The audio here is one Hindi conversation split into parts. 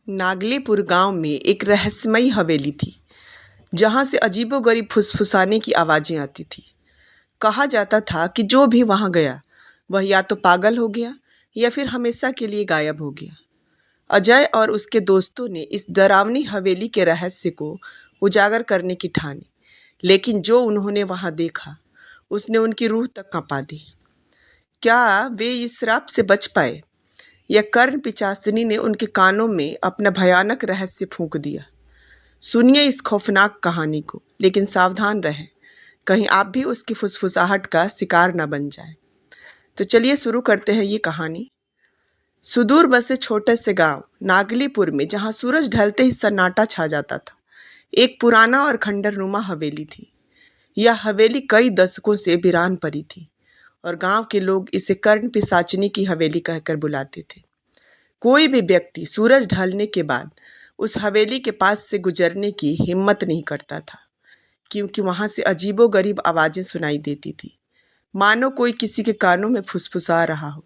नागलीपुर गांव में एक रहस्यमयी हवेली थी जहां से अजीबोगरीब फुसफुसाने की आवाजें आती थी। कहा जाता था कि जो भी वहां गया वह या तो पागल हो गया या फिर हमेशा के लिए गायब हो गया। अजय और उसके दोस्तों ने इस डरावनी हवेली के रहस्य को उजागर करने की ठानी, लेकिन जो उन्होंने वहां देखा उसने उनकी रूह तक कांपा दी। क्या वे इस श्राप से बच पाए या कर्ण पिचासिनी ने उनके कानों में अपना भयानक रहस्य फूंक दिया? सुनिए इस खौफनाक कहानी को, लेकिन सावधान रहें, कहीं आप भी उसकी फुसफुसाहट का शिकार न बन जाएं। तो चलिए शुरू करते हैं ये कहानी। सुदूर बसे छोटे से गांव नागलीपुर में, जहां सूरज ढलते ही सन्नाटा छा जाता था, एक पुराना और खंडरनुमा हवेली थी। यह हवेली कई दशकों से वीरान पड़ी थी और गांव के लोग इसे कर्ण पिशाचिनी की हवेली कहकर बुलाते थे। कोई भी व्यक्ति सूरज ढलने के बाद उस हवेली के पास से गुजरने की हिम्मत नहीं करता था, क्योंकि वहां से अजीबोगरीब आवाजें सुनाई देती थी, मानो कोई किसी के कानों में फुसफुसा रहा हो।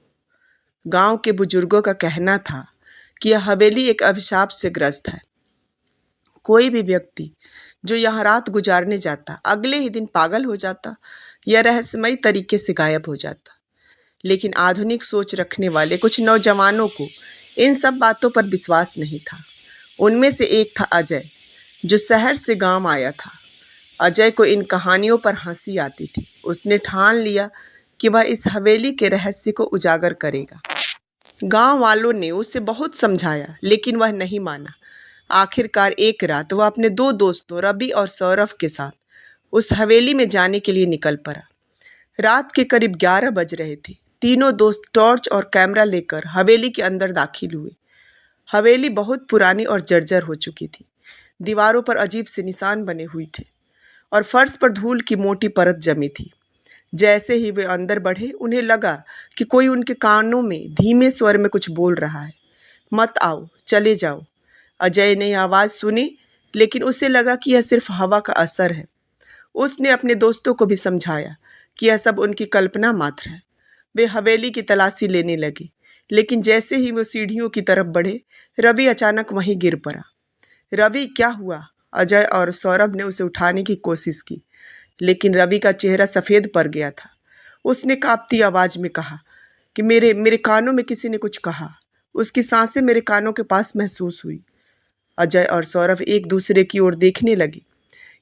गांव के बुजुर्गों का कहना था कि यह हवेली एक अभिशाप से ग्रस्त है। कोई भी व्यक्ति जो यहाँ रात गुजारने जाता अगले ही दिन पागल हो जाता या रहस्यमयी तरीके से गायब हो जाता। लेकिन आधुनिक सोच रखने वाले कुछ नौजवानों को इन सब बातों पर विश्वास नहीं था। उनमें से एक था अजय, जो शहर से गांव आया था। अजय को इन कहानियों पर हंसी आती थी। उसने ठान लिया कि वह इस हवेली के रहस्य को उजागर करेगा। गांव वालों ने उसे बहुत समझाया, लेकिन वह नहीं माना। आखिरकार एक रात वह अपने दो दोस्तों रवि और सौरभ के साथ उस हवेली में जाने के लिए निकल पड़ा। रात के करीब 11 बज रहे थे। तीनों दोस्त टॉर्च और कैमरा लेकर हवेली के अंदर दाखिल हुए। हवेली बहुत पुरानी और जर्जर हो चुकी थी। दीवारों पर अजीब से निशान बने हुए थे और फर्श पर धूल की मोटी परत जमी थी। जैसे ही वे अंदर बढ़े, उन्हें लगा कि कोई उनके कानों में धीमे स्वर में कुछ बोल रहा है। मत आओ, चले जाओ। अजय ने यह आवाज़ सुनी, लेकिन उसे लगा कि यह सिर्फ हवा का असर है। उसने अपने दोस्तों को भी समझाया कि यह सब उनकी कल्पना मात्र है। वे हवेली की तलाशी लेने लगे, लेकिन जैसे ही वो सीढ़ियों की तरफ बढ़े, रवि अचानक वहीं गिर पड़ा। रवि, क्या हुआ? अजय और सौरभ ने उसे उठाने की कोशिश की, लेकिन रवि का चेहरा सफ़ेद पड़ गया था। उसने कांपती आवाज़ में कहा कि मेरे मेरे कानों में किसी ने कुछ कहा। उसकी सांसें मेरे कानों के पास महसूस हुई। अजय और सौरभ एक दूसरे की ओर देखने लगे।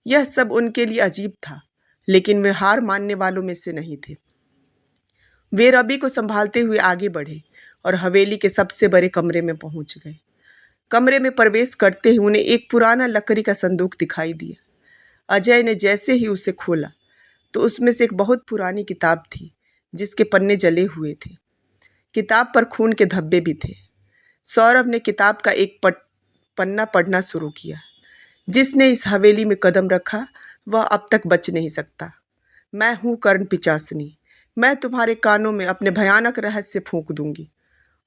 यह सब उनके लिए अजीब था, लेकिन वे हार मानने वालों में से नहीं थे। वे रवि को संभालते हुए आगे बढ़े और हवेली के सबसे बड़े कमरे में पहुंच गए। कमरे में प्रवेश करते ही उन्हें एक पुराना लकड़ी का संदूक दिखाई दिया। अजय ने जैसे ही उसे खोला तो उसमें से एक बहुत पुरानी किताब थी, जिसके पन्ने जले हुए थे। किताब पर खून के धब्बे भी थे। सौरभ ने किताब का एक पन्ना पढ़ना शुरू किया। जिसने इस हवेली में कदम रखा वह अब तक बच नहीं सकता। मैं हूँ कर्ण पिचासिनी। मैं तुम्हारे कानों में अपने भयानक रहस्य फूंक दूंगी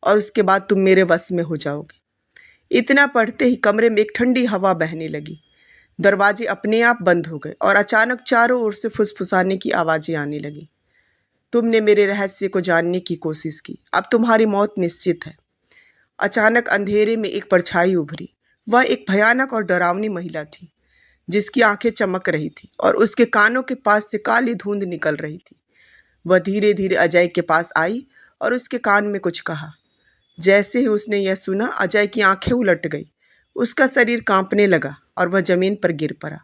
और उसके बाद तुम मेरे वश में हो जाओगे। इतना पढ़ते ही कमरे में एक ठंडी हवा बहने लगी। दरवाजे अपने आप बंद हो गए और अचानक चारों ओर से फुसफुसाने की आवाजें आने लगी। तुमने मेरे रहस्य को जानने की कोशिश की, अब तुम्हारी मौत निश्चित है। अचानक अंधेरे में एक परछाई उभरी। वह एक भयानक और डरावनी महिला थी, जिसकी आंखें चमक रही थी और उसके कानों के पास से काली धुंध निकल रही थी। वह धीरे धीरे अजय के पास आई और उसके कान में कुछ कहा। जैसे ही उसने यह सुना, अजय की आंखें उलट गई। उसका शरीर कांपने लगा और वह जमीन पर गिर पड़ा।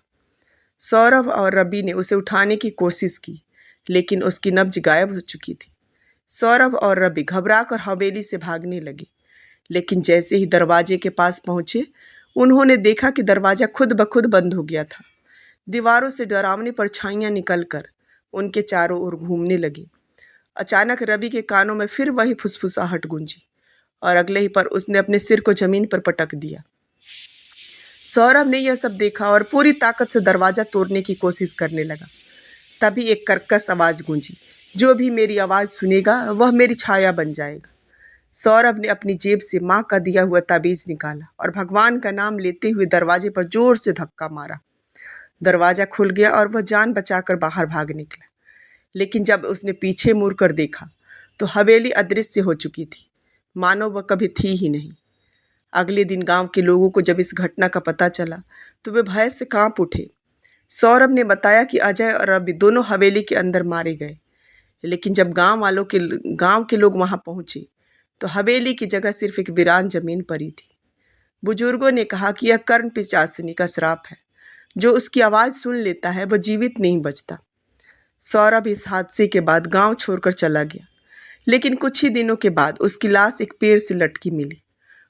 सौरभ और रवि ने उसे उठाने की कोशिश की, लेकिन उसकी नब्ज गायब हो चुकी थी। सौरभ और रवि घबराकर हवेली से भागने लगे, लेकिन जैसे ही दरवाजे के पास पहुंचे, उन्होंने देखा कि दरवाज़ा खुद ब खुद बंद हो गया था। दीवारों से डरावनी परछाइयाँ निकलकर उनके चारों ओर घूमने लगी। अचानक रवि के कानों में फिर वही फुसफुसाहट गूंजी और अगले ही पर उसने अपने सिर को जमीन पर पटक दिया। सौरभ ने यह सब देखा और पूरी ताकत से दरवाज़ा तोड़ने की कोशिश करने लगा। तभी एक कर्कश आवाज़ गूंजी, जो भी मेरी आवाज़ सुनेगा वह मेरी छाया बन जाएगा। सौरभ ने अपनी जेब से माँ का दिया हुआ ताबीज़ निकाला और भगवान का नाम लेते हुए दरवाजे पर जोर से धक्का मारा। दरवाज़ा खुल गया और वह जान बचाकर बाहर भाग निकला। लेकिन जब उसने पीछे मुड़कर देखा तो हवेली अदृश्य हो चुकी थी, मानो वह कभी थी ही नहीं। अगले दिन गांव के लोगों को जब इस घटना का पता चला तो वे भय से कांप उठे। सौरभ ने बताया कि अजय और रवि दोनों हवेली के अंदर मारे गए, लेकिन जब गांव के लोग वहां पहुंचे तो हवेली की जगह सिर्फ एक वीरान जमीन पड़ी थी। बुजुर्गों ने कहा कि यह कर्ण पिशाचिनी का श्राप है, जो उसकी आवाज सुन लेता है वह जीवित नहीं बचता। सौरभ इस हादसे के बाद गांव छोड़कर चला गया, लेकिन कुछ ही दिनों के बाद उसकी लाश एक पेड़ से लटकी मिली।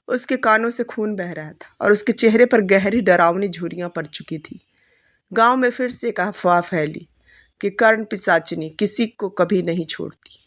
उसके कानों से खून बह रहा था और उसके चेहरे पर गहरी डरावनी झुर्रियां पड़ चुकी थी। गांव में फिर से एक अफवाह फैली कि कर्ण पिशाचिनी किसी को कभी नहीं छोड़ती।